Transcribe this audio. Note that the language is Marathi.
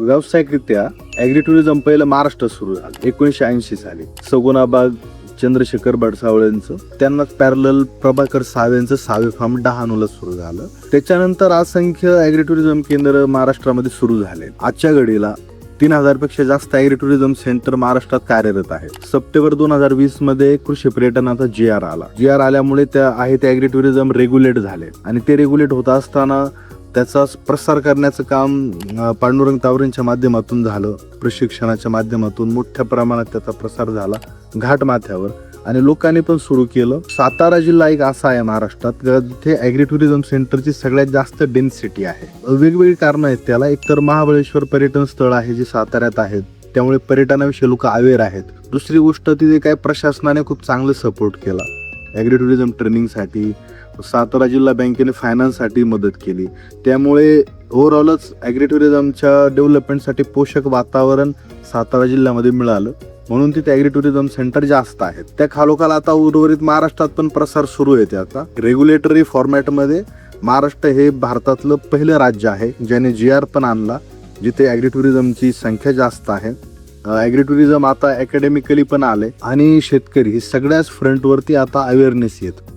व्यावसायिकरित्या ॲग्रिटुरिझम पहिलं महाराष्ट्रात सुरू झालं 1980 साली. सगुणाबाग चंद्रशेखर बडसावळेंचं, त्यांना पॅरलल प्रभाकर सावेंचं सावे फार्म डहाणूला सुरू झालं. त्याच्यानंतर असंख्य ॲग्रिटुरिझम केंद्र महाराष्ट्रामध्ये सुरू झाले. आजच्या घडीला 3000 पेक्षा जास्त ॲग्रिटुरिझम सेंटर महाराष्ट्रात कार्यरत आहेत. सप्टेंबर 2020 मध्ये कृषी पर्यटनाचा GR आला. GR आल्यामुळे त्या ॲग्रिटुरिझम रेग्युलेट झाले आणि ते रेग्युलेट होत असताना त्याचा प्रसार करण्याचं काम पांडुरंग तावरेंच्या माध्यमातून झालं. प्रशिक्षणाच्या माध्यमातून मोठ्या प्रमाणात त्याचा प्रसार झाला घाट माथ्यावर आणि लोकांनी पण सुरू केलं. सातारा जिल्हा एक असा आहे महाराष्ट्रात जिथे ॲग्रिटुरिझम सेंटरची सगळ्यात जास्त डेन्सिटी आहे. वेगवेगळी कारणं आहेत त्याला. एकतर महाबळेश्वर पर्यटन स्थळ आहे जे साताऱ्यात आहेत, त्यामुळे पर्यटनाविषयी लोक अवेअर आहेत. दुसरी गोष्ट तिथे काय प्रशासनाने खूप चांगलं सपोर्ट केला ॲग्रिटुरिझम ट्रेनिंगसाठी. सातारा जिल्हा बँकेने फायनान्ससाठी मदत केली. त्यामुळे ओव्हरऑलच ॲग्रिटुरिझमच्या डेव्हलपमेंटसाठी पोषक वातावरण सातारा जिल्ह्यामध्ये मिळालं, म्हणून तिथे ॲग्रिटुरिझम सेंटर जास्त आहेत. त्या खालोखाल आता उर्वरित महाराष्ट्रात पण प्रसार सुरू आहे त्याचा. रेग्युलेटरी फॉर्मॅटमध्ये महाराष्ट्र हे भारतातलं पहिलं राज्य आहे ज्याने GR पण आणला, जिथे ॲग्रिटुरिझमची संख्या जास्त आहे. ॲग्रिटुरिझम आता अकॅडमिकली पण आले आणि शेतकरी सगळ्याच फ्रंटवरती आता अवेअरनेस येत.